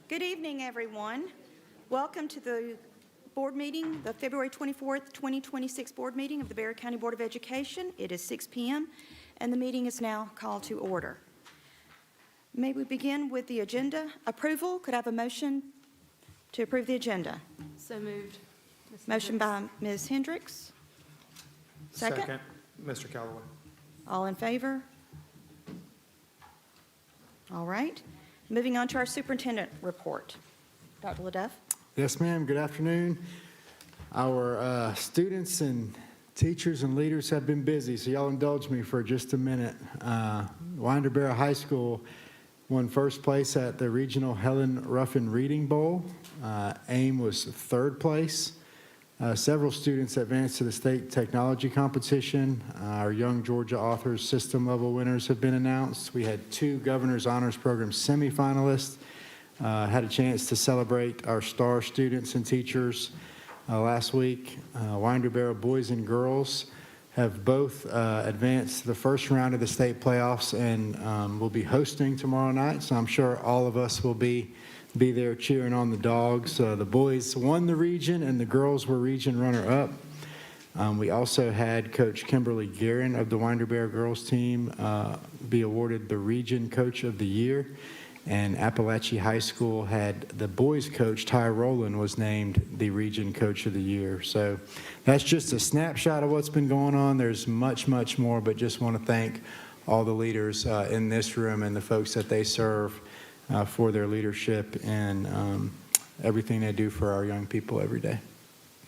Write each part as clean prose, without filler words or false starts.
Good evening, everyone. Welcome to the board meeting, the February 24th, 2026 board meeting of the Bexar County Board of Education. It is 6 p.m., and the meeting is now called to order. May we begin with the agenda approval? Could I have a motion to approve the agenda? So moved. Motion by Ms. Hendricks. Second. Mr. Callaway. All in favor? All right. Moving on to our superintendent report. Dr. LaDuff. Yes, ma'am. Good afternoon. Our students and teachers and leaders have been busy, so y'all indulge me for just a minute. Winder-Barrow High School won first place at the regional Helen Ruffin Reading Bowl. AIM was third place. Several students advanced to the state technology competition. Our Young Georgia Authors system level winners have been announced. We had 2 Governor's Honors Program semifinalists. Had a chance to celebrate our star students and teachers last week. Winder-Barrow boys and girls have both advanced to the first round of the state playoffs and will be hosting tomorrow night. So I'm sure all of us will be there cheering on the dogs. The boys won the region and the girls were region runner-up. We also had Coach Kimberly Guerin of the Winder-Barrow girls team be awarded the Region Coach of the Year. And Appalachia High School had the boys coach, Ty Rowland, was named the Region Coach of the Year. So that's just a snapshot of what's been going on. There's much, much more, but just want to thank all the leaders in this room and the folks that they serve for their leadership and everything they do for our young people every day.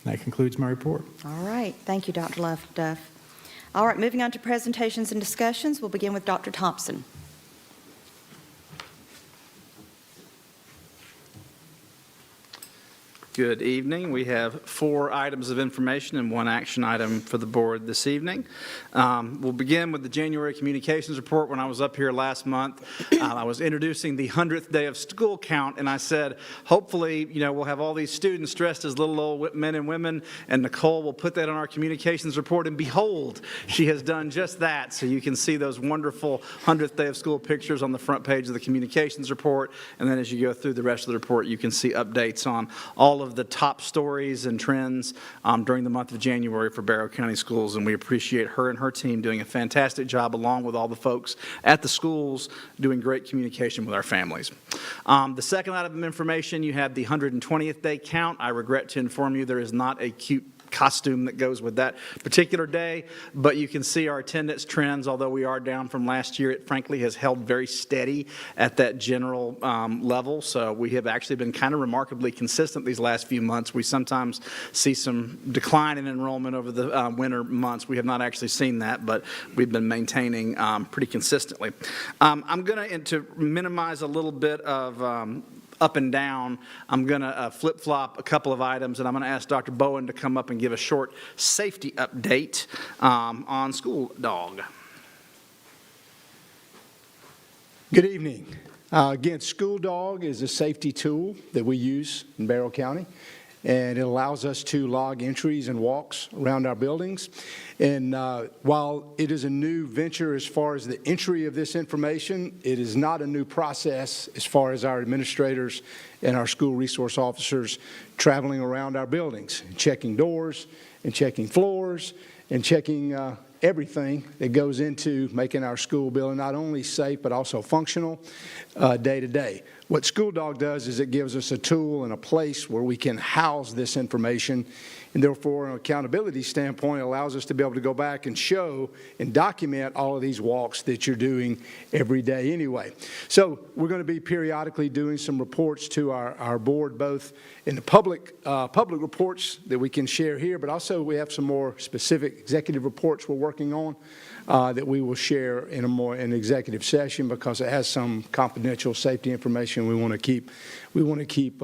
That concludes my report. All right. Thank you, Dr. LaDuff. All right. Moving on to presentations and discussions. We'll begin with Dr. Thompson. Good evening. We have 4 items of information and 1 action item for the board this evening. We'll begin with the January communications report. When I was up here last month, I was introducing the 100th day of school count, and I said, hopefully, we'll have all these students dressed as little old men and women, and Nicole will put that on our communications report, and behold, she has done just that. So you can see those wonderful 100th day of school pictures on the front page of the communications report, and then as you go through the rest of the report, you can see updates on all of the top stories and trends during the month of January for Barrow County Schools, and we appreciate her and her team doing a fantastic job along with all the folks at the schools doing great communication with our families. The second item of information, you have the 120th day count. I regret to inform you there is not a cute costume that goes with that particular day, but you can see our attendance trends. Although we are down from last year, it frankly has held very steady at that general level. So we have actually been kind of remarkably consistent these last few months. We sometimes see some decline in enrollment over the winter months. We have not actually seen that, but we've been maintaining pretty consistently. I'm going to minimize a little bit of up and down. I'm going to flip-flop a couple of items, and I'm going to ask Dr. Bowen to come up and give a short safety update on School Dog. Good evening. Again, School Dog is a safety tool that we use in Barrow County, and it allows us to log entries and walks around our buildings. And while it is a new venture as far as the entry of this information, it is not a new process as far as our administrators and our school resource officers traveling around our buildings, checking doors and checking floors and checking everything that goes into making our school building not only safe but also functional day to day. What School Dog does is it gives us a tool and a place where we can house this information, and therefore, from an accountability standpoint, it allows us to be able to go back and show and document all of these walks that you're doing every day anyway. So we're going to be periodically doing some reports to our board, both in the public reports that we can share here, but also we have some more specific executive reports we're working on that we will share in an executive session because it has some confidential safety information we want to keep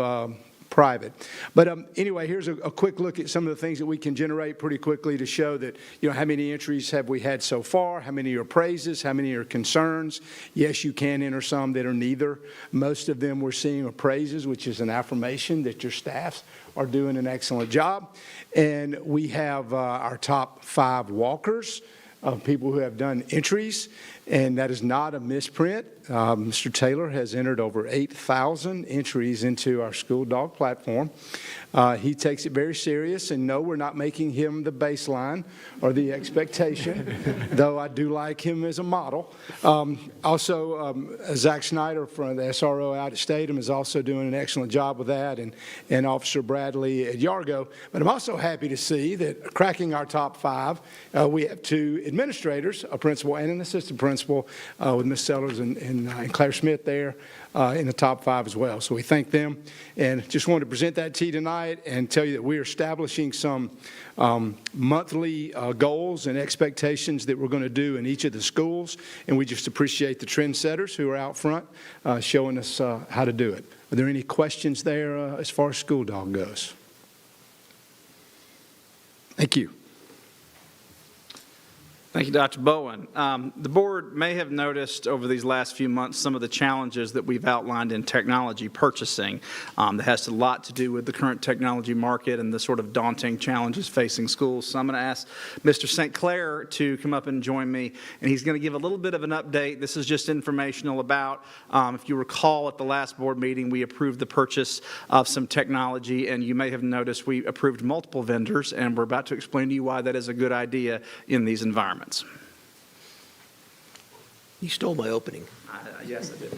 private. But anyway, here's a quick look at some of the things that we can generate pretty quickly to show that, how many entries have we had so far, how many are praises, how many are concerns. Yes, you can enter some that are neither. Most of them we're seeing are praises, which is an affirmation that your staffs are doing an excellent job. And we have our top 5 walkers of people who have done entries, and that is not a misprint. Mr. Taylor has entered over 8,000 entries into our school dog platform. He takes it very serious, and no, we're not making him the baseline or the expectation, though I do like him as a model. Also, Zach Snyder from the SRO out at Statham is also doing an excellent job with that, and Officer Bradley at Yargo. But I'm also happy to see that cracking our top 5, we have 2 administrators, a principal and an assistant principal, with Ms. Sellers and Claire Smith there in the top 5 as well. So we thank them, and just wanted to present that to you tonight and tell you that we're establishing some monthly goals and expectations that we're going to do in each of the schools, and we just appreciate the trendsetters who are out front showing us how to do it. Are there any questions there as far as school dog goes? Thank you. Thank you, Dr. Bowen. The board may have noticed over these last few months some of the challenges that we've outlined in technology purchasing. That has a lot to do with the current technology market and the sort of daunting challenges facing schools. So I'm going to ask Mr. St. Clair to come up and join me, and he's going to give a little bit of an update. This is just informational about, if you recall at the last board meeting, we approved the purchase of some technology, and you may have noticed we approved multiple vendors, and we're about to explain to you why that is a good idea in these environments. You stole my opening. Yes, I did.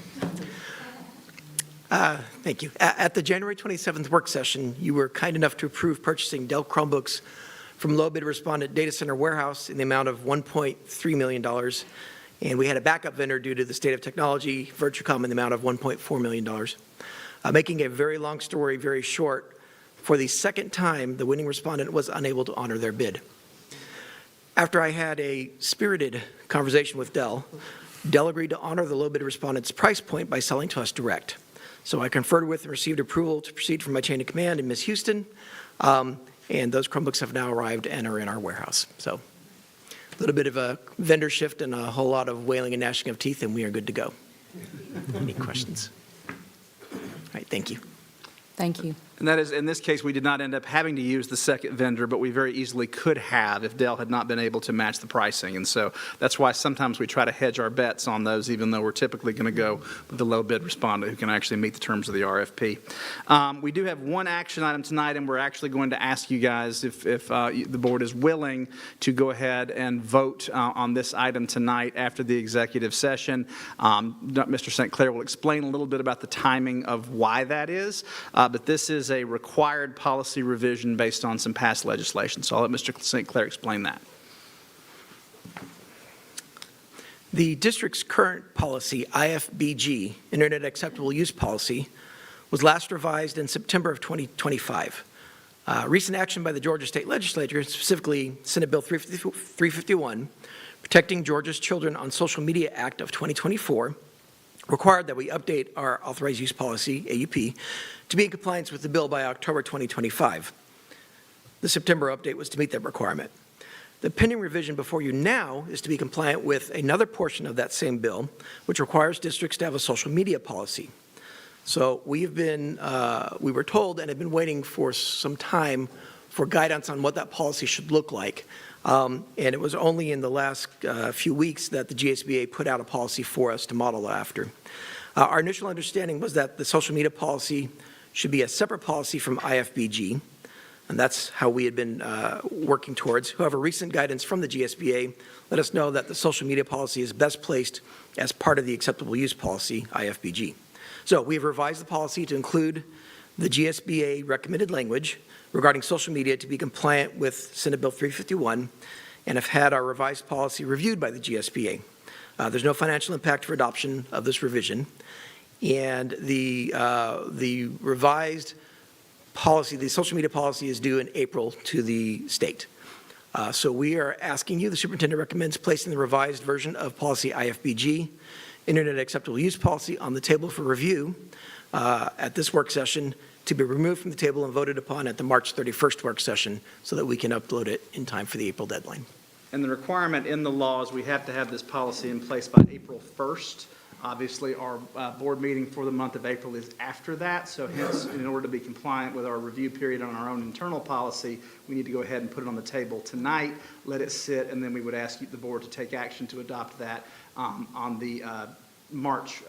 Thank you. At the January 27th work session, you were kind enough to approve purchasing Dell Chromebooks from low bid respondent Data Center Warehouse in the amount of $1.3 million. And we had a backup vendor due to the state of technology, Virtucom, in the amount of $1.4 million. Making a very long story very short, for the second time, the winning respondent was unable to honor their bid. After I had a spirited conversation with Dell, Dell agreed to honor the low bid respondent's price point by selling to us direct. So I conferred with and received approval to proceed from my chain of command in Ms. Houston, and those Chromebooks have now arrived and are in our warehouse. So a little bit of a vendor shift and a whole lot of wailing and gnashing of teeth, and we are good to go. Any questions? All right, thank you. Thank you. And that is, in this case, we did not end up having to use the second vendor, but we very easily could have if Dell had not been able to match the pricing. And so that's why sometimes we try to hedge our bets on those, even though we're typically going to go with the low bid respondent who can actually meet the terms of the RFP. We do have one action item tonight, and we're actually going to ask you guys if the board is willing to go ahead and vote on this item tonight after the executive session. Mr. St. Clair will explain a little bit about the timing of why that is, but this is a required policy revision based on some past legislation. So I'll let Mr. St. Clair explain that. The district's current policy, IFBG, Internet Acceptable Use Policy, was last revised in September of 2025. Recent action by the Georgia State Legislature, specifically Senate Bill 351, Protecting Georgia's Children on Social Media Act of 2024, required that we update our authorized use policy, AUP, to be in compliance with the bill by October 2025. The September update was to meet that requirement. The pending revision before you now is to be compliant with another portion of that same bill, which requires districts to have a social media policy. So we were told and have been waiting for some time for guidance on what that policy should look like. And it was only in the last few weeks that the GSBA put out a policy for us to model after. Our initial understanding was that the social media policy should be a separate policy from IFBG, and that's how we had been working towards. However, recent guidance from the GSBA let us know that the social media policy is best placed as part of the acceptable use policy, IFBG. So we have revised the policy to include the GSBA recommended language regarding social media to be compliant with Senate Bill 351, and have had our revised policy reviewed by the GSBA. There's no financial impact for adoption of this revision, and the revised policy, the social media policy, is due in April to the state. So we are asking you, the superintendent recommends placing the revised version of policy IFBG, Internet Acceptable Use Policy, on the table for review at this work session, to be removed from the table and voted upon at the March 31st work session so that we can upload it in time for the April deadline. And the requirement in the law is we have to have this policy in place by April 1st Obviously, our board meeting for the month of April is after that, so hence, in order to be compliant with our review period on our own internal policy, we need to go ahead and put it on the table tonight, let it sit, and then we would ask the board to take action to adopt that on the March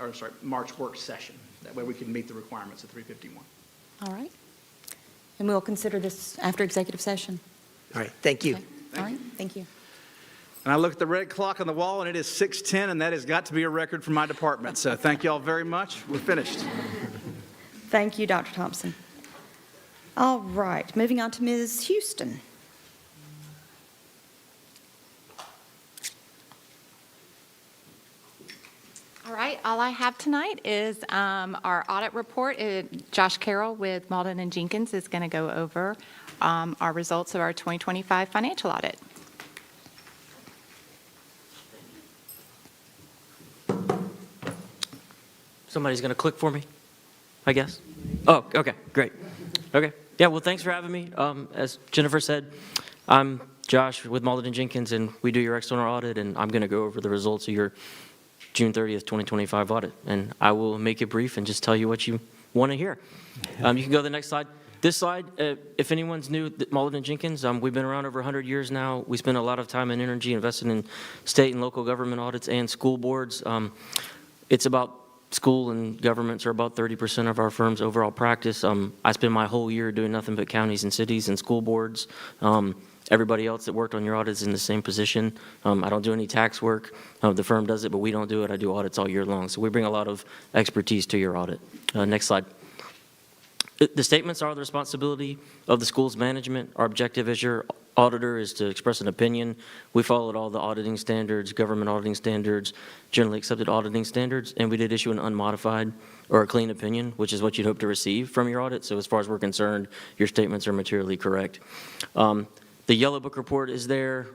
work session. That way we can meet the requirements of 351. All right. And we'll consider this after executive session. All right, thank you. Okay. All right, thank you. And I look at the red clock on the wall, and it is 6:10, and that has got to be a record for my department. So thank you all very much. We're finished. Thank you, Dr. Thompson. All right, moving on to Ms. Houston. All right, all I have tonight is our audit report. Josh Carroll with Malden and Jenkins is going to go over our results of our 2025 financial audit. Somebody's going to click for me, I guess. Oh, okay, great. Okay, yeah, well, thanks for having me. As Jennifer said, I'm Josh with Malden and Jenkins, and we do your external audit, and I'm going to go over the results of your June 30th, 2025 audit. And I will make it brief and just tell you what you want to hear. You can go to the next slide. This slide, if anyone's new, Malden and Jenkins, we've been around over 100 years now. We spend a lot of time and energy investing in state and local government audits and school boards. It's about school and governments are about 30% of our firm's overall practice. I spend my whole year doing nothing but counties and cities and school boards. Everybody else that worked on your audits is in the same position. I don't do any tax work. The firm does it, but we don't do it. I do audits all year long. So we bring a lot of expertise to your audit. Next slide. The statements are the responsibility of the school's management. Our objective as your auditor is to express an opinion. We followed all the auditing standards, government auditing standards, generally accepted auditing standards, and we did issue an unmodified or a clean opinion, which is what you'd hope to receive from your audit. So as far as we're concerned, your statements are materially correct. The Yellow Book report is there.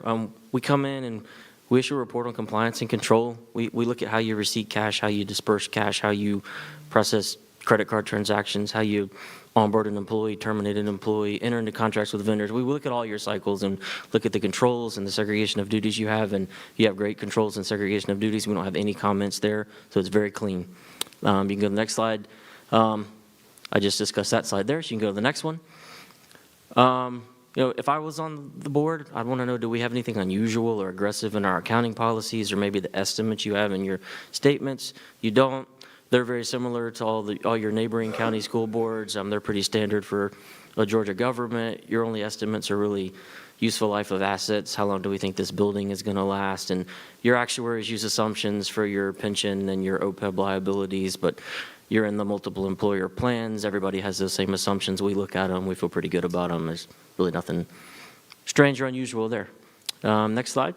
We come in and we issue a report on compliance and control. We look at how you receipt cash, how you disperse cash, how you process credit card transactions, how you onboard an employee, terminate an employee, enter into contracts with vendors. We look at all your cycles and look at the controls and the segregation of duties you have, and you have great controls and segregation of duties. We don't have any comments there, so it's very clean. You can go to the next slide. I just discussed that slide there, so you can go to the next one. If I was on the board, I'd want to know, do we have anything unusual or aggressive in our accounting policies or maybe the estimates you have in your statements? You don't. They're very similar to all your neighboring county school boards. They're pretty standard for a Georgia government. Your only estimates are really useful life of assets. How long do we think this building is going to last? And your actuaries use assumptions for your pension and your OPEB liabilities, but you're in the multiple employer plans. Everybody has those same assumptions. We look at them. We feel pretty good about them. There's really nothing strange or unusual there. Next slide.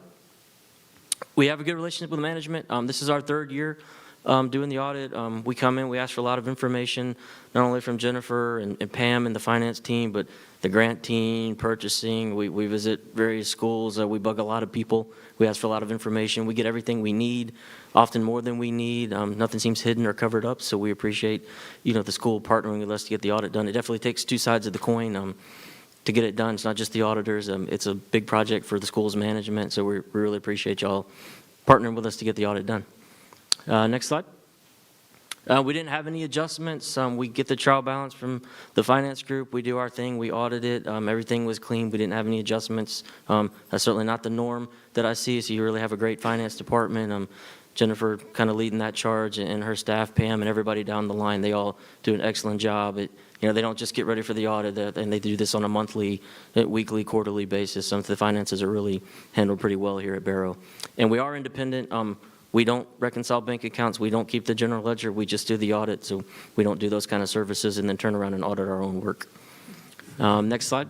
We have a good relationship with management. This is our third year doing the audit. We come in, we ask for a lot of information, not only from Jennifer and Pam and the finance team, but the grant team, purchasing. We visit various schools. We bug a lot of people. We ask for a lot of information. We get everything we need, often more than we need. Nothing seems hidden or covered up, so we appreciate, the school partnering with us to get the audit done. It definitely takes two sides of the coin to get it done. It's not just the auditors. It's a big project for the school's management, so we really appreciate y'all partnering with us to get the audit done. Next slide. We didn't have any adjustments. We get the trial balance from the finance group. We do our thing. We audit it. Everything was clean. We didn't have any adjustments. That's certainly not the norm that I see, so you really have a great finance department. Jennifer kind of leading that charge, and her staff, Pam, and everybody down the line, they all do an excellent job. They don't just get ready for the audit, and they do this on a monthly, weekly, quarterly basis. Some of the finances are really handled pretty well here at Barrow. And we are independent. We don't reconcile bank accounts. We don't keep the general ledger. We just do the audit, so we don't do those kind of services and then turn around and audit our own work. Next slide.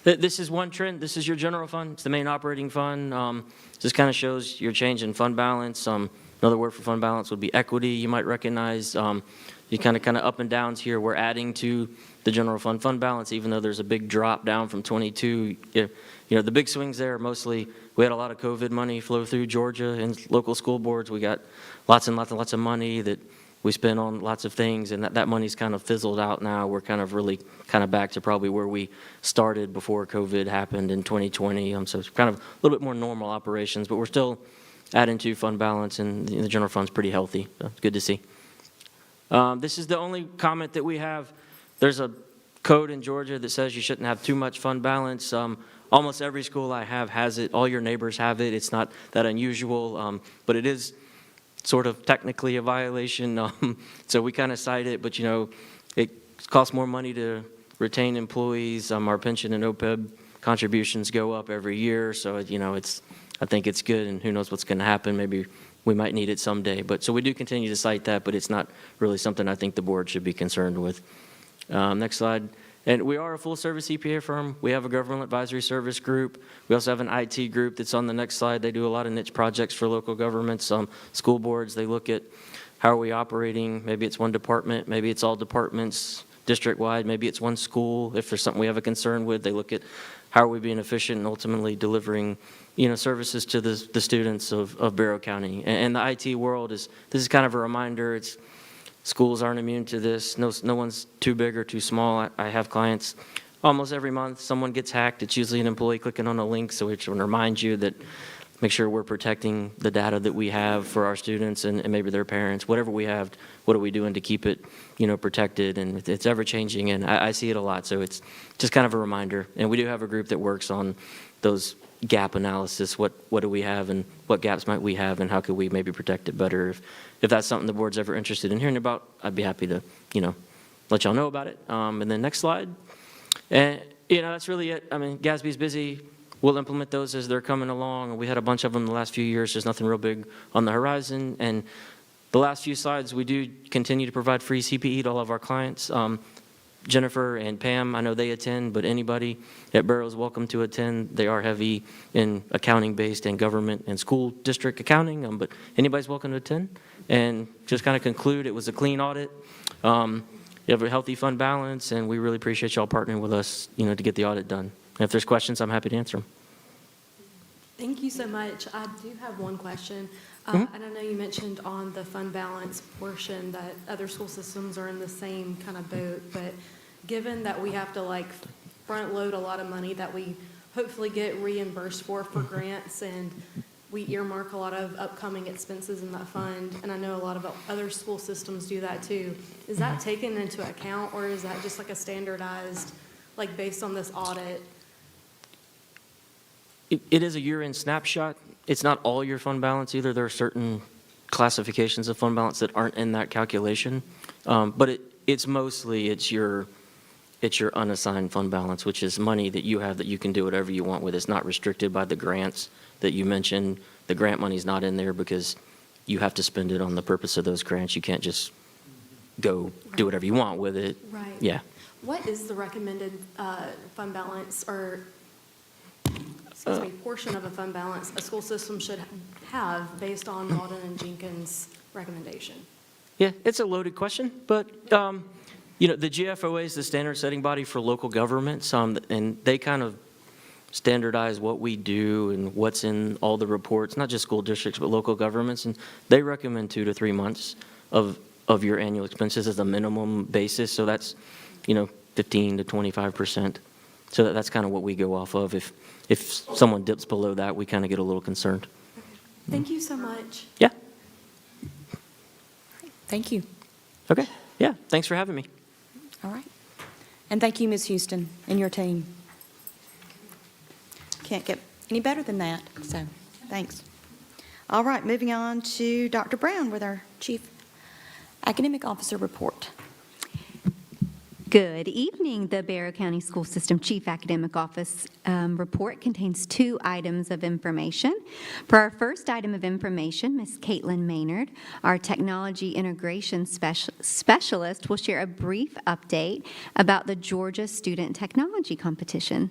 This is one trend. This is your general fund. It's the main operating fund. This kind of shows your change in fund balance. Another word for fund balance would be equity. You might recognize you kind of up and downs here. We're adding to the general fund balance, even though there's a big drop down from 22. The big swings there are mostly we had a lot of COVID money flow through Georgia and local school boards. We got lots and lots of money that we spent on lots of things, and that money's kind of fizzled out now. We're kind of really back to probably where we started before COVID happened in 2020. So it's kind of a little bit more normal operations, but we're still adding to fund balance, and the general fund's pretty healthy. So it's good to see. This is the only comment that we have. There's a code in Georgia that says you shouldn't have too much fund balance. Almost every school I have has it. All your neighbors have it. It's not that unusual, but it is sort of technically a violation. So we kind of cite it, but it costs more money to retain employees. Our pension and OPEB contributions go up every year, so I think it's good, and who knows what's going to happen. Maybe we might need it someday. But so we do continue to cite that, but it's not really something I think the board should be concerned with. Next slide. And we are a full-service EPA firm. We have a government advisory service group. We also have an IT group that's on the next slide. They do a lot of niche projects for local governments, school boards. They look at how are we operating. Maybe it's one department. Maybe it's all departments district-wide. Maybe it's one school. If there's something we have a concern with, they look at how are we being efficient and ultimately delivering services to the students of Barrow County. And the IT world this is kind of a reminder. Schools aren't immune to this. No one's too big or too small. I have clients almost every month. Someone gets hacked. It's usually an employee clicking on a link, so we want to remind you that make sure we're protecting the data that we have for our students and maybe their parents. Whatever we have, what are we doing to keep it protected? And it's ever changing, and I see it a lot, so it's just kind of a reminder. And we do have a group that works on those gap analysis. What do we have and what gaps might we have, and how could we maybe protect it better? If that's something the board's ever interested in hearing about, I'd be happy to let y'all know about it. And then next slide. And that's really it. I mean, GASB's busy. We'll implement those as they're coming along. We had a bunch of them the last few years. There's nothing real big on the horizon. And the last few slides, we do continue to provide free CPE to all of our clients. Jennifer and Pam, I know they attend, but anybody at Barrow is welcome to attend. They are heavy in accounting-based and government and school district accounting, but anybody's welcome to attend. And just kind of conclude, it was a clean audit. You have a healthy fund balance, and we really appreciate y'all partnering with us, to get the audit done. And if there's questions, I'm happy to answer them. Thank you so much. I do have one question. And I know you mentioned on the fund balance portion that other school systems are in the same kind of boat, but given that we have to front load a lot of money that we hopefully get reimbursed for grants, and we earmark a lot of upcoming expenses in that fund, and I know a lot of other school systems do that too, is that taken into account, or is that just a standardized, based on this audit? It is a year-end snapshot. It's not all your fund balance either. There are certain classifications of fund balance that aren't in that calculation. But it's mostly your unassigned fund balance, which is money that you have that you can do whatever you want with. It's not restricted by the grants that you mentioned. The grant money's not in there because you have to spend it on the purpose of those grants. You can't just go do whatever you want with it. Right. Yeah. What is the recommended fund balance, or portion of a fund balance a school system should have based on Malden and Jenkins' recommendation? Yeah, it's a loaded question, but the GFOA is the standard setting body for local governments, and they kind of standardize what we do and what's in all the reports, not just school districts, but local governments, and they recommend 2 to 3 months of your annual expenses as a minimum basis, so that's 15 to 25%. So that's kind of what we go off of. If someone dips below that, we kind of get a little concerned. Okay. Thank you so much. Yeah. Thank you. Okay. Yeah. Thanks for having me. All right. And thank you, Ms. Houston, and your team. Can't get any better than that, so thanks. All right, moving on to Dr. Brown with our Chief Academic Officer report. Good evening. The Barrow County School System Chief Academic Office report contains 2 items of information. For our first item of information, Ms. Caitlin Maynard, our Technology Integration Specialist, will share a brief update about the Georgia Student Technology Competition.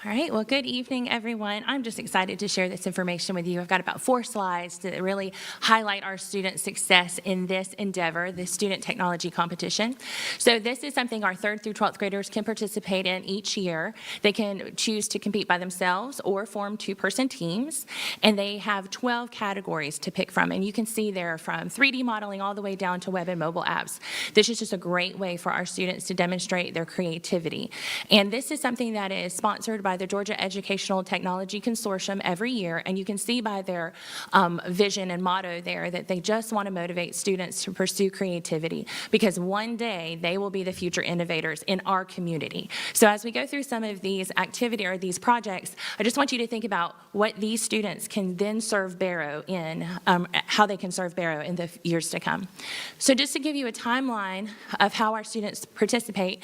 All right, well, good evening, everyone. I'm just excited to share this information with you. I've got about 4 slides to really highlight our student success in this endeavor, the student technology competition. So this is something our 3rd through 12th graders can participate in each year. They can choose to compete by themselves or form 2-person teams, and they have 12 categories to pick from. And you can see there from 3D modeling all the way down to web and mobile apps. This is just a great way for our students to demonstrate their creativity. And this is something that is sponsored by by the Georgia Educational Technology Consortium every year, and you can see by their vision and motto there that they just want to motivate students to pursue creativity, because one day they will be the future innovators in our community. So as we go through some of these activity or these projects, I just want you to think about what these students can then serve Barrow in, how they can serve Barrow in the years to come. So just to give you a timeline of how our students participate,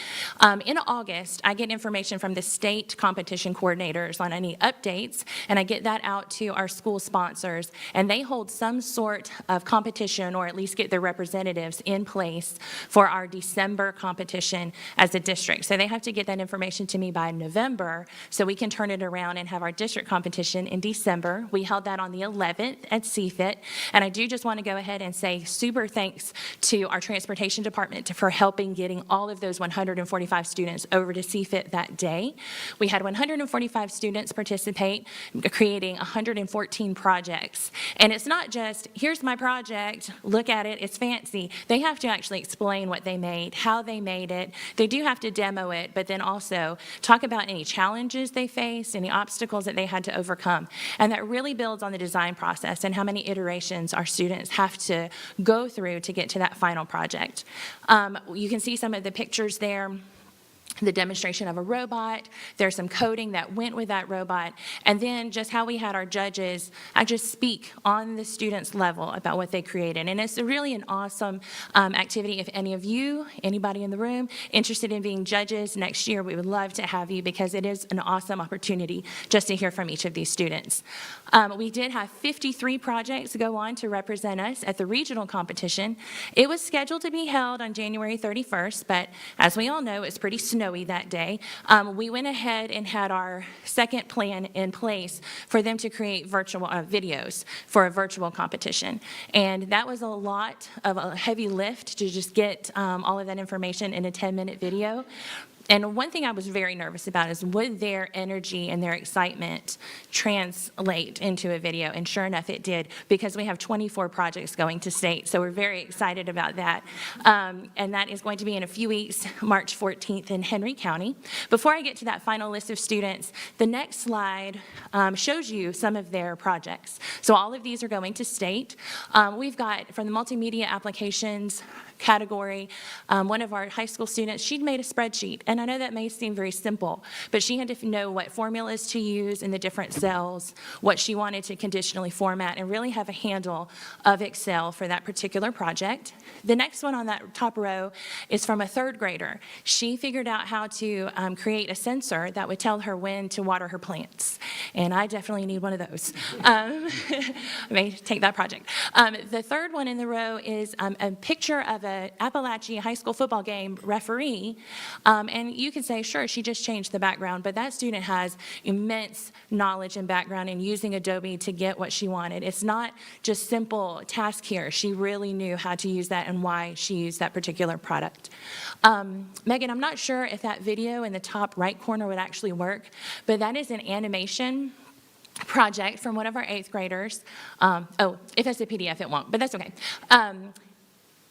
in August, I get information from the state competition coordinators on any updates, and I get that out to our school sponsors, and they hold some sort of competition, or at least get their representatives in place for our December competition as a district. So they have to get that information to me by November so we can turn it around and have our district competition in December. We held that on the 11th at CFIT, and I do just want to go ahead and say super thanks to our transportation department for helping getting all of those 145 students over to CFIT that day. We had 145 students participate, creating 114 projects. And it's not just, here's my project, look at it, it's fancy. They have to actually explain what they made, how they made it. They do have to demo it, but then also talk about any challenges they faced, any obstacles that they had to overcome. And that really builds on the design process and how many iterations our students have to go through to get to that final project. You can see some of the pictures there. The demonstration of a robot, there's some coding that went with that robot, and then just how we had our judges just speak on the students' level about what they created. And it's really an awesome activity. If any of you, anybody in the room, interested in being judges next year, we would love to have you, because it is an awesome opportunity just to hear from each of these students. We did have 53 projects go on to represent us at the regional competition. It was scheduled to be held on January 31st, but as we all know, it's pretty snowy that day. We went ahead and had our second plan in place for them to create virtual videos for a virtual competition. And that was a lot of a heavy lift to just get all of that information in a 10-minute video. And one thing I was very nervous about is, would their energy and their excitement translate into a video? And sure enough, it did, because we have 24 projects going to state. So we're very excited about that. And that is going to be in a few weeks, March 14th in Henry County. Before I get to that final list of students, the next slide shows you some of their projects. So all of these are going to state. We've got, from the multimedia applications category, one of our high school students, she'd made a spreadsheet. And I know that may seem very simple, but she had to know what formulas to use in the different cells, what she wanted to conditionally format, and really have a handle of Excel for that particular project. The next one on that top row is from a third grader. She figured out how to create a sensor that would tell her when to water her plants. And I definitely need one of those. I may take that project. The third one in the row is a picture of an Appalachia high school football game referee. And you could say, sure, she just changed the background, but that student has immense knowledge and background in using Adobe to get what she wanted. It's not just simple task here. She really knew how to use that and why she used that particular product. Megan, I'm not sure if that video in the top right corner would actually work, but that is an animation project from one of our 8th graders. If it's a PDF, it won't, but that's okay.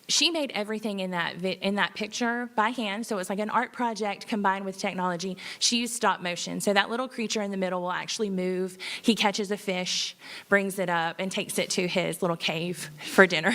She made everything in that picture by hand, so it's like an art project combined with technology. She used stop motion, so that little creature in the middle will actually move. He catches a fish, brings it up, and takes it to his little cave for dinner.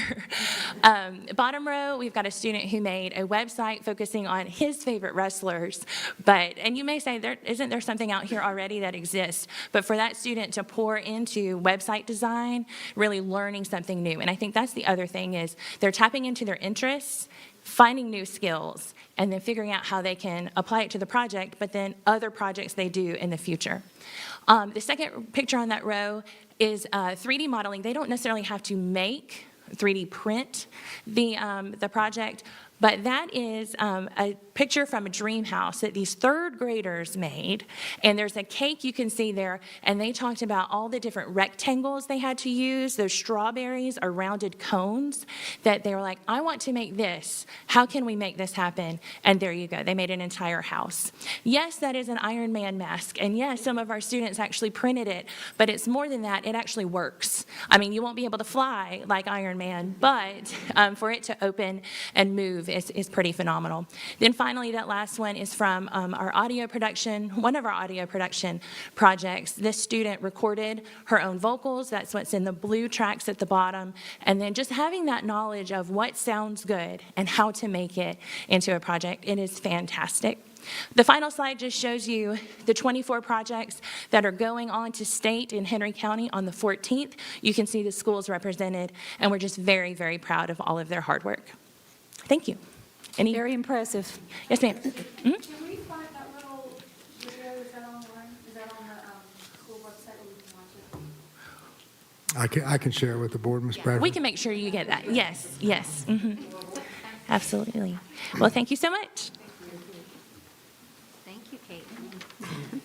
Bottom row, we've got a student who made a website focusing on his favorite wrestlers, and you may say, isn't there something out here already that exists? But for that student to pour into website design, really learning something new, and I think that's the other thing, is they're tapping into their interests, finding new skills, and then figuring out how they can apply it to the project, but then other projects they do in the future. The second picture on that row is 3D modeling. They don't necessarily have to make 3D print the project, but that is a picture from a dream house that these third graders made, and there's a cake you can see there, and they talked about all the different rectangles they had to use. Those strawberries are rounded cones that they were like, I want to make this. How can we make this happen? And there you go. They made an entire house. Yes, that is an Iron Man mask, and yes, some of our students actually printed it, but it's more than that. It actually works. I mean, you won't be able to fly like Iron Man, but for it to open and move move is pretty phenomenal. Then finally, that last one is from our audio production, one of our audio production projects. This student recorded her own vocals. That's what's in the blue tracks at the bottom. And then just having that knowledge of what sounds good and how to make it into a project, it is fantastic. The final slide just shows you the 24 projects that are going on to state in Henry County on the 14th. You can see the schools represented, and we're just very, very proud of all of their hard work. Thank you. Very impressive. Yes, ma'am. Can we find that little video? Is that online? Is that on the school website where we can watch it? I can share it with the board, Ms. Bradford. We can make sure you get that. Yes, yes. Absolutely. Well, thank you so much. Thank you, Caitlin.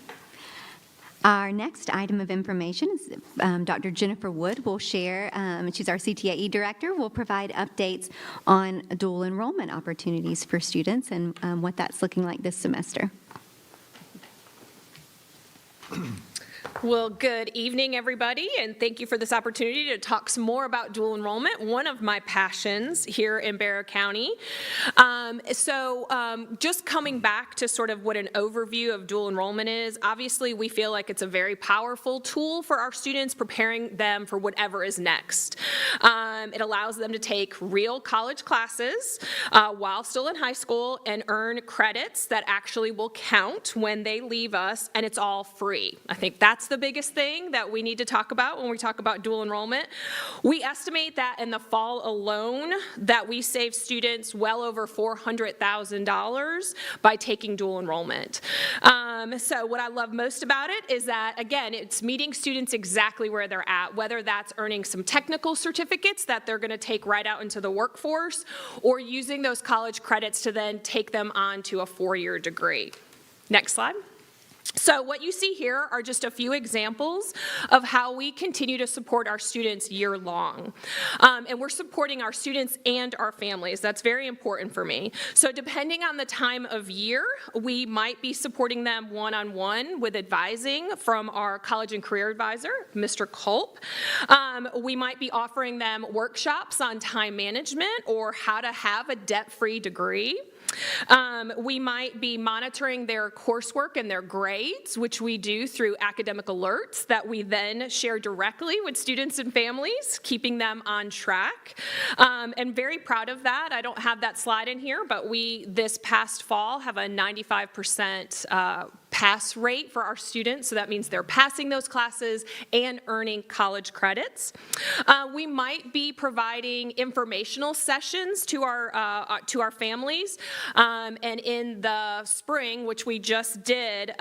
Our next item of information is Dr. Jennifer Wood will share, she's our CTAE director, will provide updates on dual enrollment opportunities for students and what that's looking like this semester. Well, good evening, everybody, and thank you for this opportunity to talk some more about dual enrollment, one of my passions here in Barrow County. Just coming back to sort of what an overview of dual enrollment is, obviously we feel like it's a very powerful tool for our students, preparing them for whatever is next. It allows them to take real college classes while still in high school and earn credits that actually will count when they leave us, and it's all free. I think that's the biggest thing that we need to talk about when we talk about dual enrollment. We estimate that in the fall alone that we save students well over $400,000 by taking dual enrollment. So what I love most about it is that, again, it's meeting students exactly where they're at, whether that's earning some technical certificates that they're going to take right out into the workforce, or using those college credits to then take them on to a 4-year degree. Next slide. So what you see here are just a few examples of how we continue to support our students year long. And we're supporting our students and our families. That's very important for me. So depending on the time of year, we might be supporting them one-on-one with advising from our college and career advisor, Mr. Culp. We might be offering them workshops on time management or how to have a debt-free degree. We might be monitoring their coursework and their grades, which we do through academic alerts that we then share directly with students and families, keeping them on track. And very proud of that. I don't have that slide in here, but we, this past fall, have a 95% pass rate for our students, so that means they're passing those classes and earning college credits. We might be providing informational sessions to our families, and in the spring, which we just did,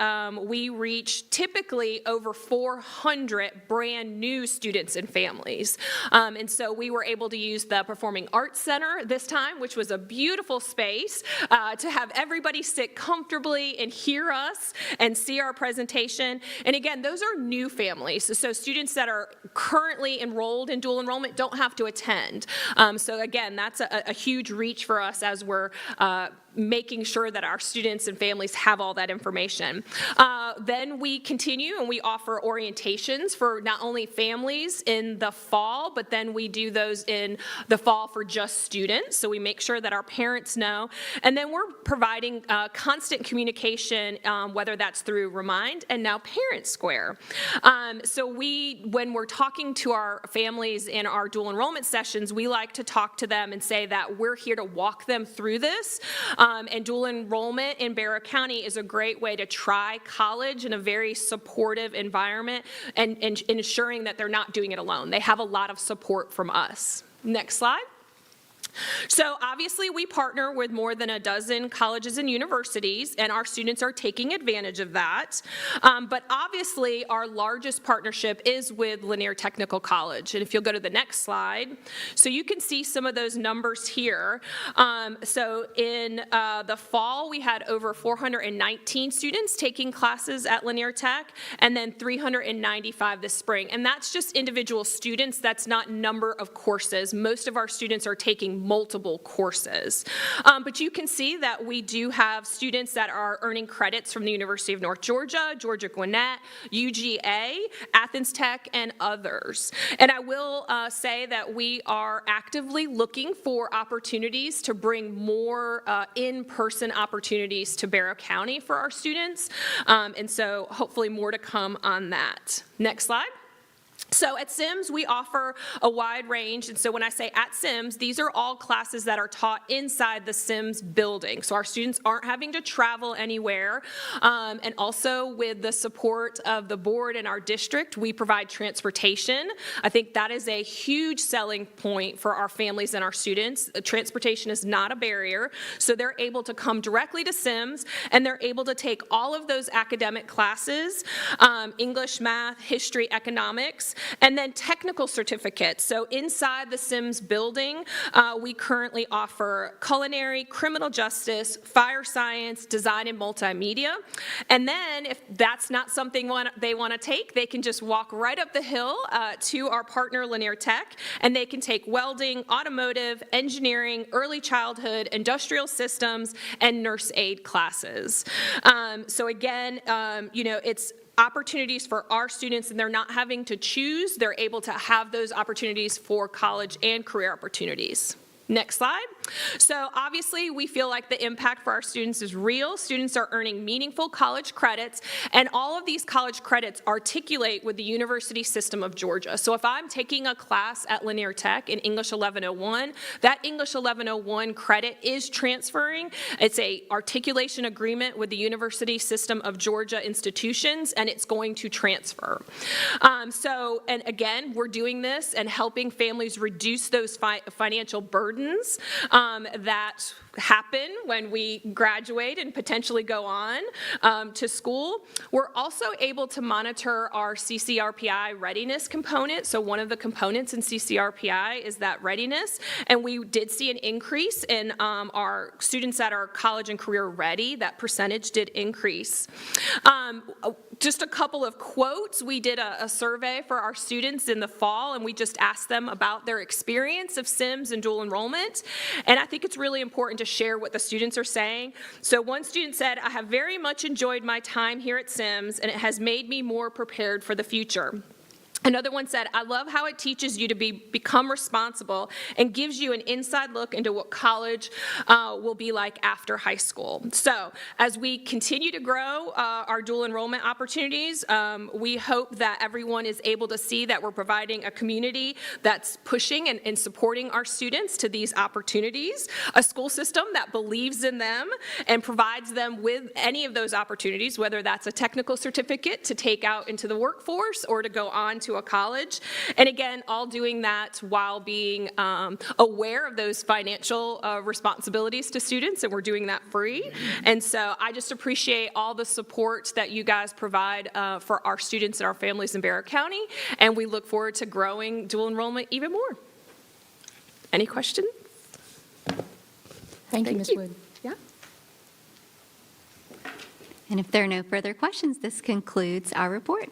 we reached typically over 400 brand new students and families. And so we were able to use the Performing Arts Center this time, which was a beautiful space to have everybody sit comfortably and hear us and see our presentation. And again, those are new families. So students that are currently enrolled in dual enrollment don't have to attend. So again, that's a huge reach for us as we're making sure that our students and families have all that information. Then we continue and we offer orientations for not only families in the fall, but then we do those in the fall for just students. So we make sure that our parents know. And then we're providing constant communication, whether that's through Remind and now Parent Square. So when we're talking to our families in our dual enrollment sessions, we like to talk to them and say that we're here to walk them through this. And dual enrollment in Barrow County is a great way to try college in a very supportive environment and ensuring that they're not doing it alone. They have a lot of support from us. Next slide. So obviously we partner with more than a dozen colleges and universities, and our students are taking advantage of that. But obviously our largest partnership is with Lanier Technical College. And if you'll go to the next slide, so you can see some of those numbers here. So in the fall, we had over 419 students taking classes at Lanier Tech, and then 395 this spring. And that's just individual students. That's not number of courses. Most of our students are taking multiple courses. But you can see that we do have students that are earning credits from the University of North Georgia, Georgia Gwinnett, UGA, Athens Tech, and others. And I will say that we are actively looking for opportunities to bring more in-person opportunities to Barrow County for our students. And so hopefully more to come on that. Next slide. So at Sims, we offer a wide range, and so when I say at Sims, these are all classes that are taught inside the Sims building. So our students aren't having to travel anywhere, and also with the support of the board and our district, we provide transportation. I think that is a huge selling point for our families and our students. Transportation is not a barrier, so they're able to come directly to Sims, and they're able to take all of those academic classes, English, math, history, economics, and then technical certificates. So inside the Sims building, we currently offer culinary, criminal justice, fire science, design, and multimedia. And then if that's not something they want to take, they can just walk right up the hill to our partner, Lanier Tech, and they can take welding, automotive, engineering, early childhood, industrial systems, and nurse aid classes. So again, it's opportunities for our students, and they're not having to choose. They're able to have those opportunities for college and career opportunities. Next slide. So obviously, we feel like the impact for our students is real. Students are earning meaningful college credits, and all of these college credits articulate with the University System of Georgia. So if I'm taking a class at Lanier Tech in English 1101, that English 1101 credit is transferring. It's a articulation agreement with the University System of Georgia institutions, and it's going to transfer. And again, we're doing this and helping families reduce those financial burdens that happen when we graduate and potentially go on to school. We're also able to monitor our CCRPI readiness component. So one of the components in CCRPI is that readiness, and we did see an increase in our students that are college and career ready. That percentage did increase. Just a couple of quotes. We did a survey for our students in the fall, and we just asked them about their experience of Sims and dual enrollment. And I think it's really important to share what the students are saying. So one student said, "I have very much enjoyed my time here at Sims, and it has made me more prepared for the future." Another one said, "I love how it teaches you to become responsible and gives you an inside look into what college will be like after high school." So as we continue to grow our dual enrollment opportunities, we hope that everyone is able to see that we're providing a community that's pushing and supporting our students to these opportunities, a school system that believes in them and provides them with any of those opportunities, whether that's a technical certificate to take out into the workforce or to go on to a college. And again, all doing that while being aware of those financial responsibilities to students, and we're doing that free. And so I just appreciate all the support that you guys provide for our students and our families in Barrow County, and we look forward to growing dual enrollment even more. Any questions? Thank you, Ms. Wood. Yeah. And if there are no further questions, this concludes our report.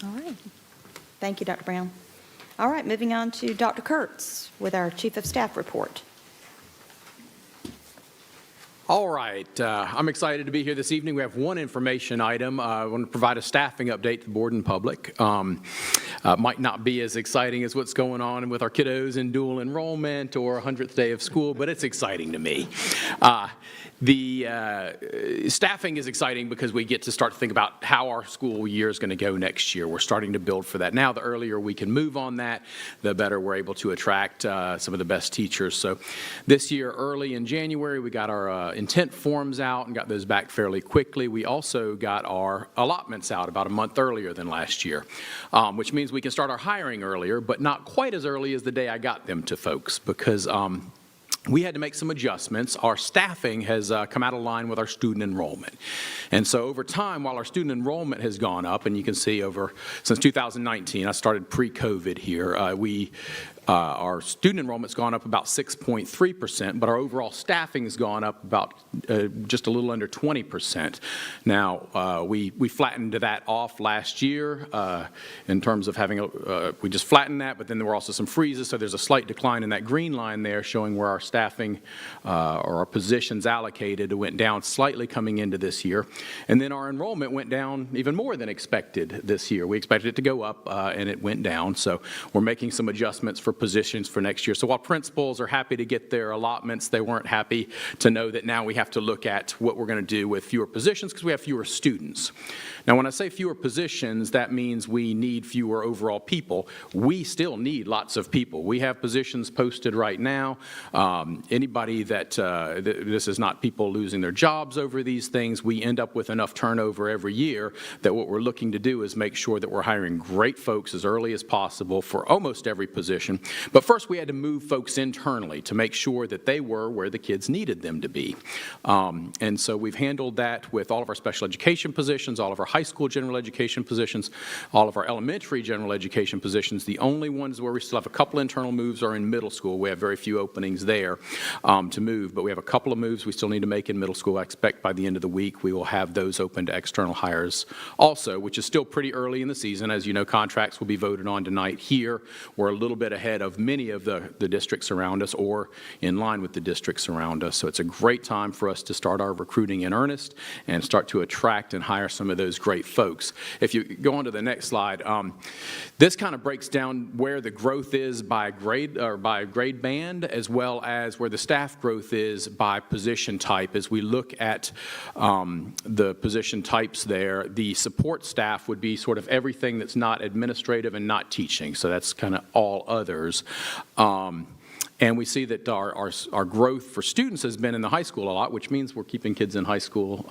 All right. Thank you, Dr. Brown. All right, moving on to Dr. Kurtz with our Chief of Staff report. All right, I'm excited to be here this evening. We have one information item. I want to provide a staffing update to the board and public. Might not be as exciting as what's going on with our kiddos in dual enrollment or 100th day of school, but it's exciting to me. The staffing is exciting because we get to start to think about how our school year is going to go next year. We're starting to build for that now. The earlier we can move on that, the better we're able to attract some of the best teachers. So this year, early in January, we got our intent forms out and got those back fairly quickly. We also got our allotments out about a month earlier than last year, which means we can start our hiring earlier, but not quite as early as the day I got them to folks, because we had to make some adjustments. Our staffing has come out of line with our student enrollment. And so over time, while our student enrollment has gone up, and you can see since 2019, I started pre-COVID here, we Our student enrollment's gone up about 6.3%, but our overall staffing has gone up about just a little under 20%. Now, we flattened that off last year in terms of having we just flattened that, but then there were also some freezes, so there's a slight decline in that green line there showing where our staffing or our positions allocated went down slightly coming into this year. And then our enrollment went down even more than expected this year. We expected it to go up, and it went down, so we're making some adjustments for positions for next year. So while principals are happy to get their allotments, they weren't happy to know that now we have to look at what we're going to do with fewer positions because we have fewer students. Now, when I say fewer positions, that means we need fewer overall people. We still need lots of people. We have positions posted right now. Anybody that, this is not people losing their jobs over these things. We end up with enough turnover every year that what we're looking to do is make sure that we're hiring great folks as early as possible for almost every position. But first, we had to move folks internally to make sure that they were where the kids needed them to be. And so we've handled that with all of our special education positions, all of our high school general education positions, all of our elementary general education positions. The only ones where we still have a couple internal moves are in middle school. We have very few openings there to move, but we have a couple of moves we still need to make in middle school. I expect by the end of the week we will have those open to external hires also, which is still pretty early in the season. As you know, contracts will be voted on tonight here. We're a little bit ahead of many of the districts around us or in line with the districts around us. So it's a great time for us to start our recruiting in earnest and start to attract and hire some of those great folks. If you go on to the next slide, this kind of breaks down where the growth is by grade or by grade band, as well as where the staff growth is by position type. As we look at the position types there, the support staff would be sort of everything that's not administrative and not teaching. So that's kind of all others. And we see that our growth for students has been in the high school a lot, which means we're keeping kids in high school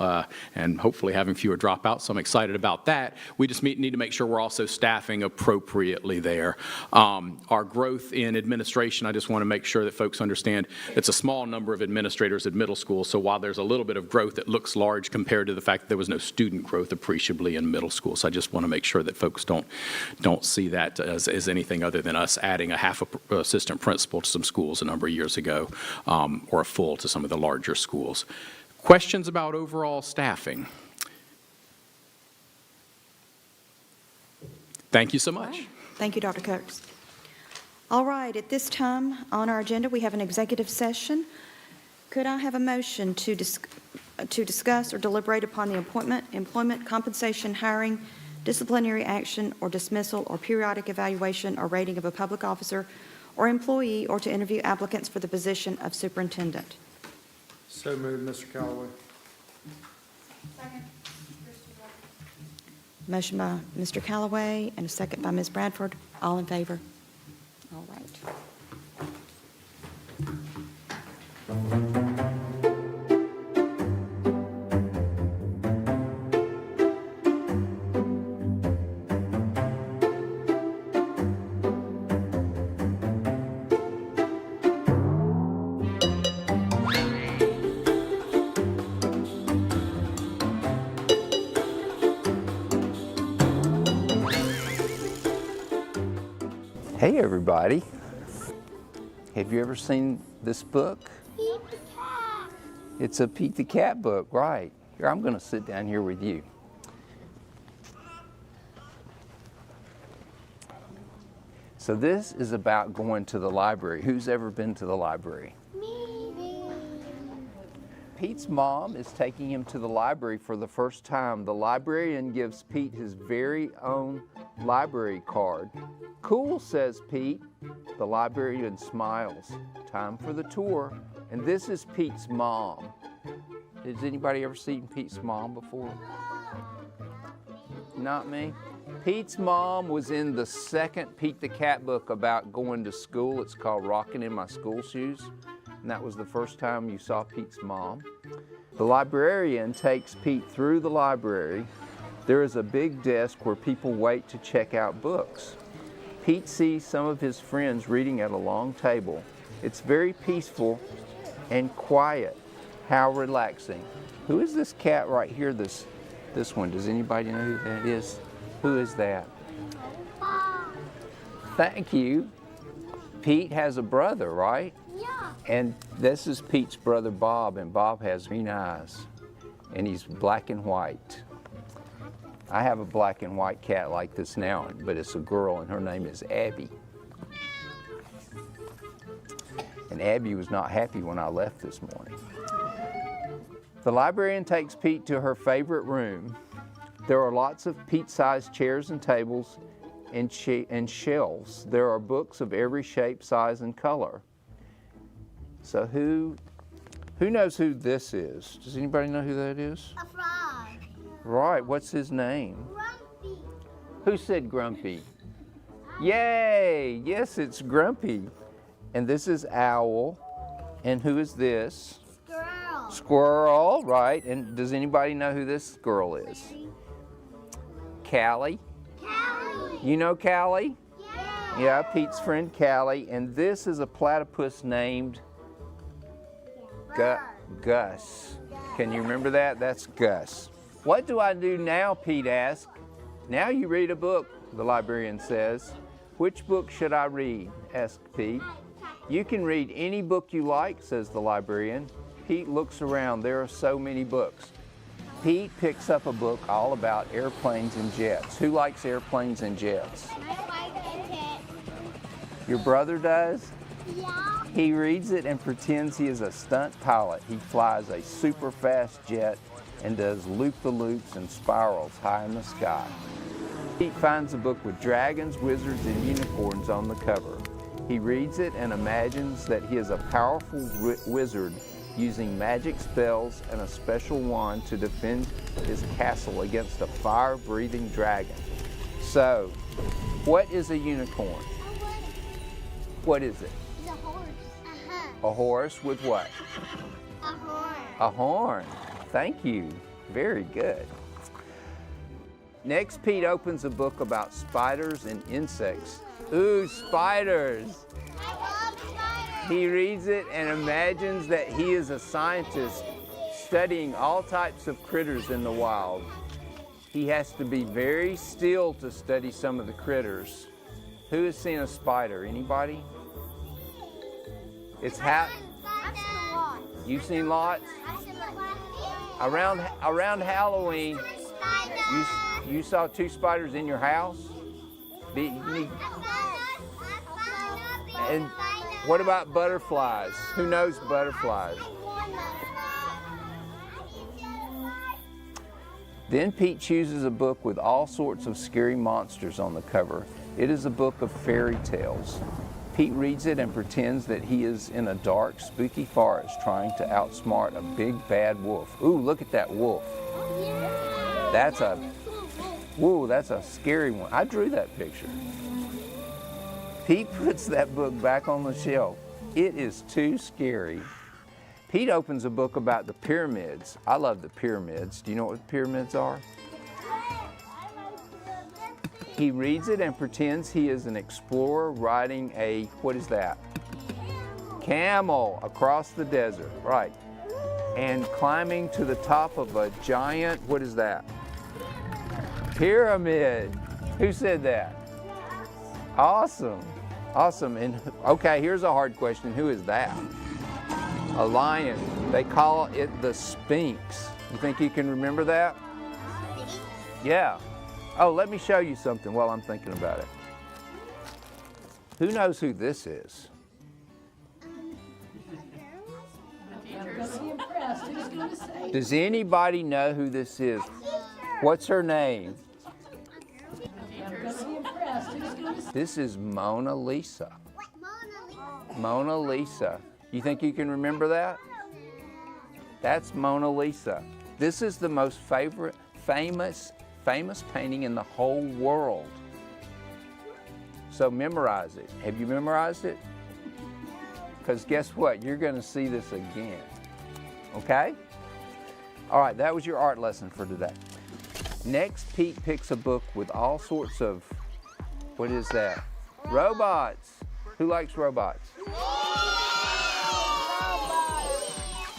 and hopefully having fewer dropouts. So I'm excited about that. We just need to make sure we're also staffing appropriately there. Our growth in administration, I just want to make sure that folks understand it's a small number of administrators at middle school. So while there's a little bit of growth, it looks large compared to the fact that there was no student growth appreciably in middle school. So I just want to make sure that folks don't see that as anything other than us adding a half assistant principal to some schools a number of years ago, or a full to some of the larger schools. Questions about overall staffing? Thank you so much. Right. Thank you, Dr. Coates. All right, at this time on our agenda, we have an executive session. Could I have a motion to discuss or deliberate upon the appointment, employment, compensation, hiring, disciplinary action, or dismissal, or periodic evaluation or rating of a public officer or employee, or to interview applicants for the position of superintendent? So moved, Mr. Callaway. Second. Motion by Mr. Callaway and a second by Ms. Bradford. All in favor? All right. Hey everybody, have you ever seen this book? Pete the Cat. It's a Pete the Cat book, right. Here, I'm going to sit down here with you. So this is about going to the library. Who's ever been to the library? Me. Pete's mom is taking him to the library for the first time. The librarian gives Pete his very own library card. Cool, says Pete. The librarian smiles. Time for the tour. And this is Pete's mom. Has anybody ever seen Pete's mom before? Not me. Pete's mom was in the second Pete the Cat book about going to school. It's called Rockin' in My School Shoes. And that was the first time you saw Pete's mom. The librarian takes Pete through the library. There is a big desk where people wait to check out books. Pete sees some of his friends reading at a long table. It's very peaceful and quiet. How relaxing. Who is this cat right here, this one? Does anybody know who that is? Who is that? Thank you. Pete has a brother, right? Yeah. And this is Pete's brother Bob, and Bob has green eyes, and he's black and white. I have a black and white cat like this now, but it's a girl, and her name is Abby. And Abby was not happy when I left this morning. The librarian takes Pete to her favorite room. There are lots of Pete-sized chairs and tables and shelves. There are books of every shape, size, and color. So who knows who this is? Does anybody know who that is? A frog. Right, what's his name? Grumpy. Who said Grumpy? Yay, yes, it's Grumpy. And this is Owl. And who is this? Squirrel. Squirrel, right. And does anybody know who this girl is? Callie. Callie. You know Callie? Yeah. Yeah, Pete's friend Callie. And this is a platypus named Gus. Can you remember that? That's Gus. What do I do now, Pete asked. Now you read a book, the librarian says. Which book should I read? Asked Pete. You can read any book you like, says the librarian. Pete looks around. There are so many books. Pete picks up a book all about airplanes and jets. Who likes airplanes and jets? I like it. Your brother does? Yeah. He reads it and pretends he is a stunt pilot. He flies a super fast jet and does loop-the-loops and spirals high in the sky. Pete finds a book with dragons, wizards, and unicorns on the cover. He reads it and imagines that he is a powerful wizard using magic spells and a special wand to defend his castle against a fire-breathing dragon. So, what is a unicorn? What is it? It's a horse. A horse with what? A horn. A horn. Thank you. Very good. Next, Pete opens a book about spiders and insects. Ooh, spiders. I love spiders. He reads it and imagines that he is a scientist studying all types of critters in the wild. He has to be very still to study some of the critters. Who has seen a spider? Anybody? It's I've seen a lot. You've seen lots? I've seen a lot. Around Halloween, you saw 2 spiders in your house? And what about butterflies? Who knows butterflies? Then Pete chooses a book with all sorts of scary monsters on the cover. It is a book of fairy tales. Pete reads it and pretends that he is in a dark, spooky forest trying to outsmart a big bad wolf. Ooh, look at that wolf. That's a scary one. I drew that picture. Pete puts that book back on the shelf. It is too scary. Pete opens a book about the pyramids. I love the pyramids. Do you know what the pyramids are? He reads it and pretends he is an explorer riding a, what is that? Camel across the desert, right. And climbing to the top of a giant, what is that? Pyramid. Who said that? Awesome. Awesome. And okay, here's a hard question. Who is that? A lion. They call it the Sphinx. You think you can remember that? Yeah. Oh, let me show you something while I'm thinking about it. Who knows who this is? Does anybody know who this is? What's her name? This is Mona Lisa. Mona Lisa. You think you can remember that? That's Mona Lisa. This is the most famous painting in the whole world. So memorize it. Have you memorized it? Because guess what? You're going to see this again. Okay? All right, that was your art lesson for today. Next, Pete picks a book with all sorts of, what is that? Robots. Who likes robots?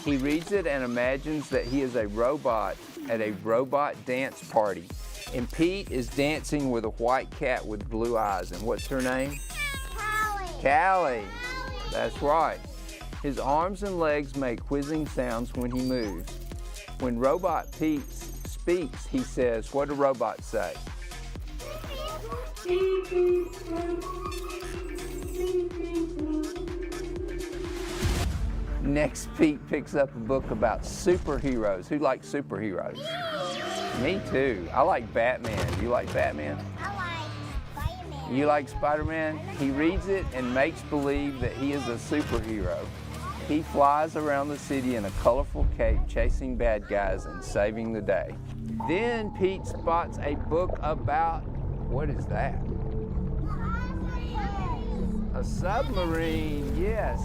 He reads it and imagines that he is a robot at a robot dance party. And Pete is dancing with a white cat with blue eyes. And what's her name? Callie. That's right. His arms and legs make whizzing sounds when he moves. When Robot Pete speaks, he says, what do robots say? Next, Pete picks up a book about superheroes. Who likes superheroes? Me too. I like Batman. Do you like Batman? I like Spider-Man. You like Spider-Man? He reads it and makes believe that he is a superhero. He flies around the city in a colorful cape, chasing bad guys and saving the day. Then Pete spots a book about, what is that? A submarine, yes.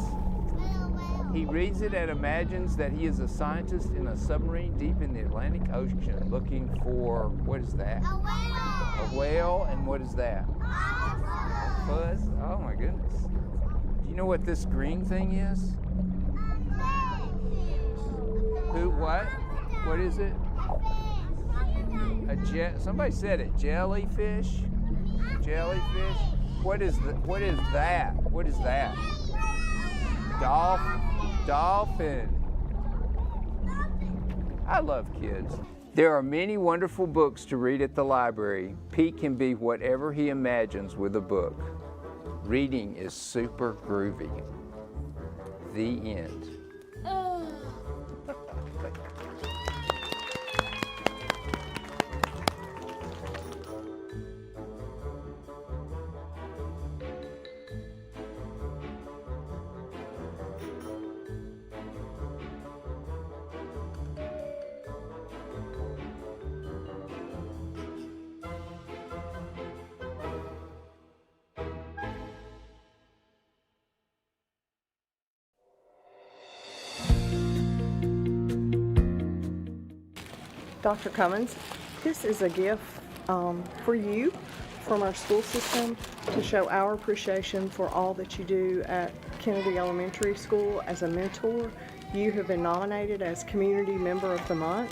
He reads it and imagines that he is a scientist in a submarine deep in the Atlantic Ocean looking for, what is that? A whale. A whale, and what is that? A fuzz? Oh my goodness. Do you know what this green thing is? Who, what? What is it? Somebody said it, jellyfish? Jellyfish? What is that? What is that? Dolphin. I love kids. There are many wonderful books to read at the library. Pete can be whatever he imagines with a book. Reading is super groovy. The end. Dr. Cummins, this is a gift for you from our school system to show our appreciation for all that you do at Kennedy Elementary School as a mentor. You have been nominated as Community Member of the Month,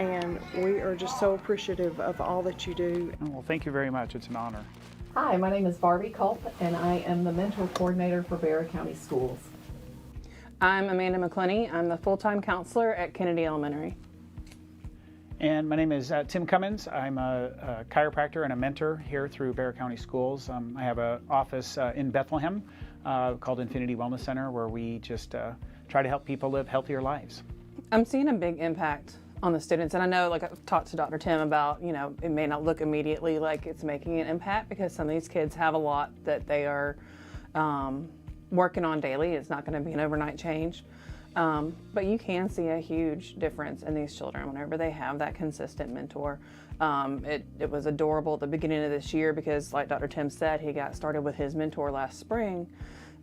and we are just so appreciative of all that you do. Well, thank you very much. It's an honor. Hi, my name is Barbie Culp, and I am the Mentor Coordinator for Bear County Schools. I'm Amanda McClenny. I'm the full-time counselor at Kennedy Elementary. And my name is Tim Cummins. I'm a chiropractor and a mentor here through Bear County Schools. I have an office in Bethlehem called Infinity Wellness Center, where we just try to help people live healthier lives. I'm seeing a big impact on the students, and I know, like I've talked to Dr. Tim about, you know, it may not look immediately like it's making an impact because some of these kids have a lot that they are working on daily. It's not going to be an overnight change. But you can see a huge difference in these children whenever they have that consistent mentor. It was adorable at the beginning of this year because, like Dr. Tim said, he got started with his mentor last spring.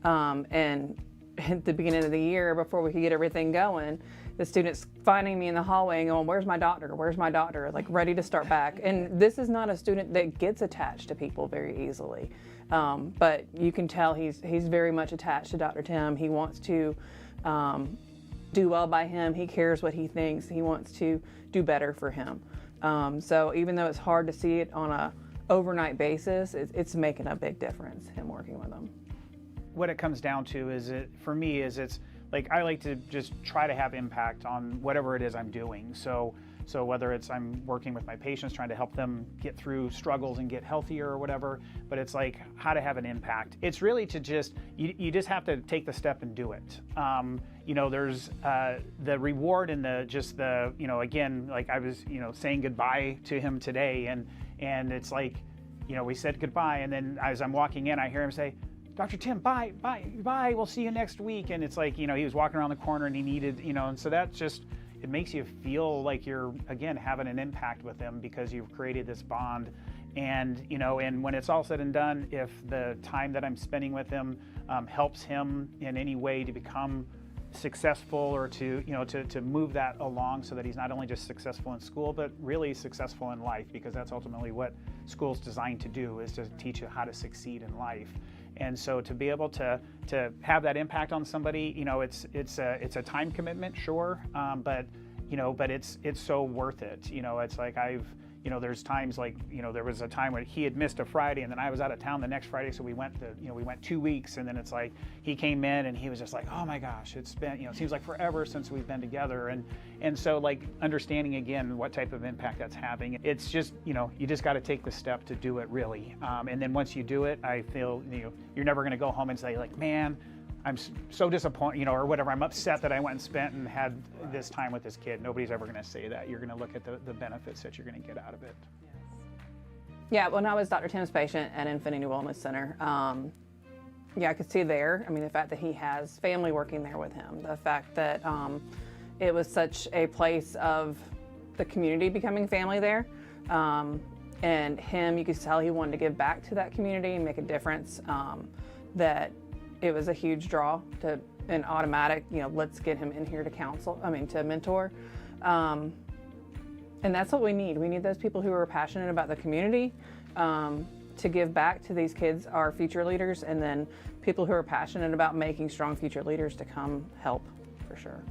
And at the beginning of the year, before we could get everything going, the students finding me in the hallway and going, where's my doctor? Where's my doctor? Like ready to start back. And this is not a student that gets attached to people very easily. But you can tell he's very much attached to Dr. Tim. He wants to do well by him. He cares what he thinks. He wants to do better for him. So even though it's hard to see it on a overnight basis, it's making a big difference, him working with them. What it comes down to is, for me, it's like I like to just try to have impact on whatever it is I'm doing. So whether it's I'm working with my patients, trying to help them get through struggles and get healthier or whatever, but it's like how to have an impact. It's really to just, you just have to take the step and do it. You know, there's the reward and you know, again, like I was, you know, saying goodbye to him today, and it's like, you know, we said goodbye, and then as I'm walking in, I hear him say, Dr. Tim, bye, we'll see you next week. And it's like, you know, he was walking around the corner and he needed, you know, and so that's just, it makes you feel like you're, again, having an impact with him because you've created this bond. And, you know, and when it's all said and done, if the time that I'm spending with him helps him in any way to become successful or to, you know, to move that along so that he's not only just successful in school, but really successful in life, because that's ultimately what school's designed to do, is to teach you how to succeed in life. And so to be able to have that impact on somebody, you know, it's a time commitment, sure, but you know, but it's so worth it. You know, it's like I've you know, there's times like, you know, there was a time when he had missed a Friday and then I was out of town the next Friday, so we went 2 weeks, and then it's like he came in and he was just like, oh my gosh, it's been, you know, it seems like forever since we've been together. And so like understanding again what type of impact that's having, it's just, you know, you just got to take the step to do it really. And then once you do it, I feel, you know, you're never going to go home and say like, man, I'm so disappointed, you know, or whatever. I'm upset that I went and spent and had this time with this kid. Nobody's ever going to say that. You're going to look at the benefits that you're going to get out of it. Yeah, when I was Dr. Tim's patient at Infinity Wellness Center, yeah, I could see there. I mean, the fact that he has family working there with him, the fact that it was such a place of the community becoming family there. And him, you could tell he wanted to give back to that community and make a difference. That it was a huge draw to an automatic, you know, let's get him in here to to mentor. And that's what we need. We need those people who are passionate about the community to give back to these kids, our future leaders, and then people who are passionate about making strong future leaders to come help, for sure.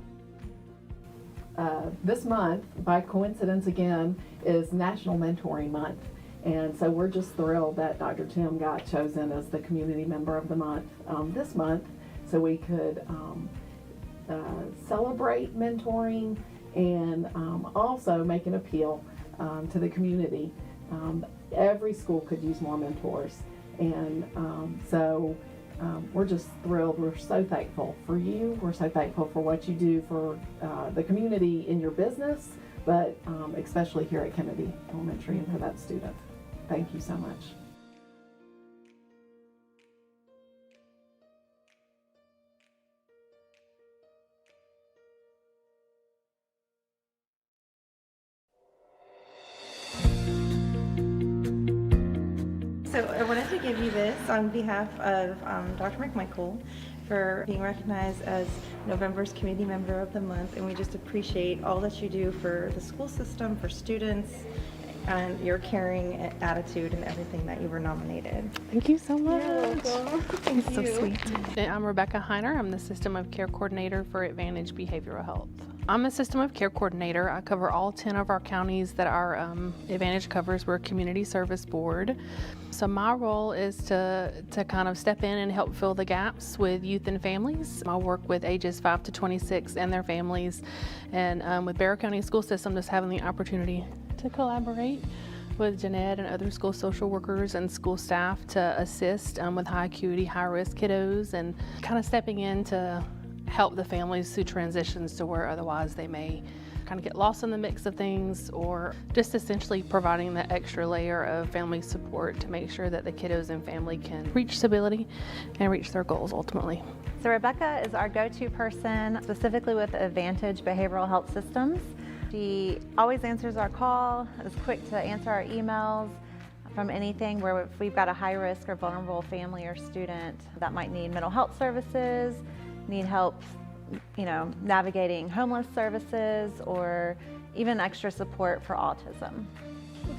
This month, by coincidence again, is National Mentoring Month. And so we're just thrilled that Dr. Tim got chosen as the Community Member of the Month this month, so we could celebrate mentoring and also make an appeal to the community. Every school could use more mentors. And so we're just thrilled. We're so thankful for you. We're so thankful for what you do for the community in your business, but especially here at Kennedy Elementary and for that student. Thank you so much. So I wanted to give you this on behalf of Dr. McMichael for being recognized as November's Community Member of the Month, and we just appreciate all that you do for the school system, for students, and your caring attitude and everything that you were nominated. Thank you so much. You're welcome. Thank so you. sweet. I'm Rebecca Heiner. I'm the System of Care Coordinator for Advantage Behavioral Health. I'm the System of Care Coordinator. I cover all 10 of our counties that our Advantage covers. We're a community service board. So my role is to kind of step in and help fill the gaps with youth and families. I work with ages 5 to 26 and their families. And with Barrow County School System, just having the opportunity to collaborate with Jeanette and other school social workers and school staff to assist with high acuity, high risk kiddos, and kind of stepping in to help the families through transitions to where otherwise they may kind of get lost in the mix of things, or just essentially providing that extra layer of family support to make sure that the kiddos and family can reach stability and reach their goals ultimately. So Rebecca is our go-to person specifically with Advantage Behavioral Health Systems. She always answers our call, is quick to answer our emails from anything where if we've got a high risk or vulnerable family or student that might need mental health services, need help, you know, navigating homeless services, or even extra support for autism.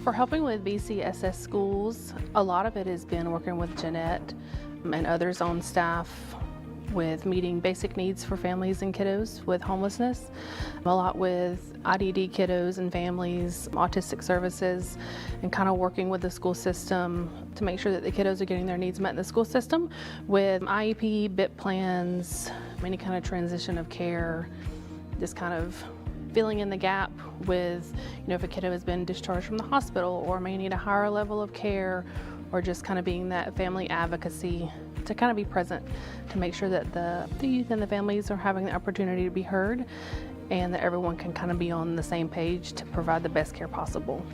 For helping with BCSS schools, a lot of it has been working with Jeanette and others on staff with meeting basic needs for families and kiddos with homelessness, a lot with IDD kiddos and families, autistic services, and kind of working with the school system to make sure that the kiddos are getting their needs met in the school system with IEP, BIP plans, any kind of transition of care, just kind of filling in the gap with, you know, if a kiddo has been discharged from the hospital or may need a higher level of care, or just kind of being that family advocacy to kind of be present to make sure that the youth and the families are having the opportunity to be heard and that everyone can kind of be on the same page to provide the best care possible.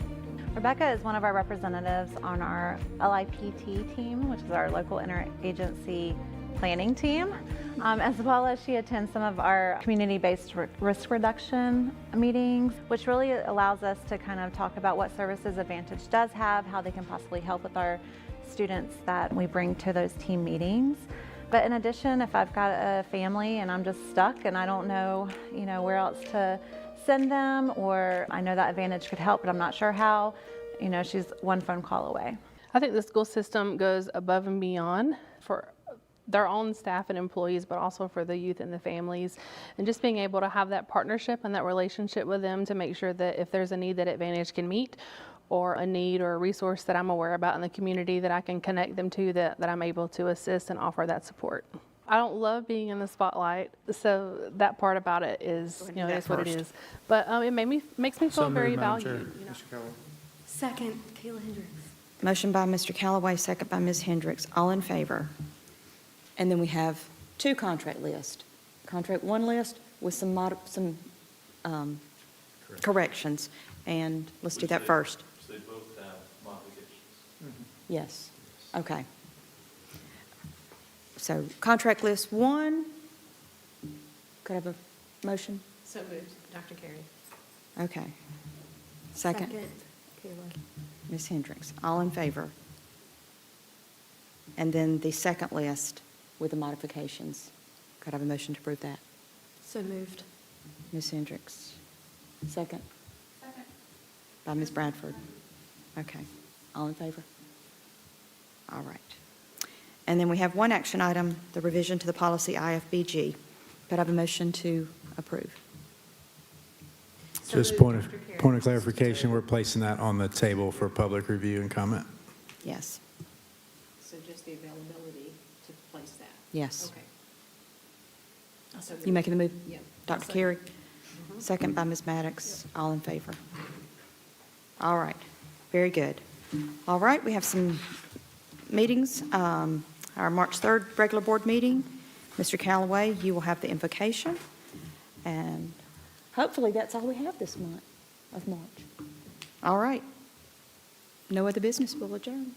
Rebecca is one of our representatives on our LIPT team, which is our local interagency planning team, as well as she attends some of our community-based risk reduction meetings, which really allows us to kind of talk about what services Advantage does have, how they can possibly help with our students that we bring to those team meetings. But in addition, if I've got a family and I'm just stuck and I don't know, you know, where else to send them, or I know that Advantage could help, but I'm not sure how, you know, she's one phone call away. I think the school system goes above and beyond for their own staff and employees, but also for the youth and the families, and just being able to have that partnership and that relationship with them to make sure that if there's a need that Advantage can meet, or a need or a resource that I'm aware about in the community that I can connect them to, that I'm able to assist and offer that support. I don't love being in the spotlight, so that part about it is, you know, it is what it is. But it makes me feel very valued. You know. Second, Kayla Hendricks. Motion by Mr. Callaway, second by Ms. Hendricks. All in favor? And then we have two contract lists. Contract one list with some corrections. And let's do that first. So they both have modifications. Yes. Okay. So contract list one, could I have a motion? So moved. Dr. Carey. Okay. Second? Kayla. Ms. Hendricks. All in favor? And then the second list with the modifications. Could I have a motion to approve that? So moved. Ms. Hendricks. Second? Second. By Ms. Bradford. Okay. All in favor? All right. And then we have one action item, the revision to the policy IFBG. Could I have a motion to approve? Just point of clarification, we're placing that on the table for public review and comment. Yes. So just the availability to place that? Yes. Okay. You making the move? Yeah. Dr. Carey? Second by Ms. Maddox. All in favor? All right. Very good. All right, we have some meetings. Our March 3rd regular board meeting. Mr. Callaway, you will have the invocation. And hopefully that's all we have this month of March. All right. No other business, we'll adjourn.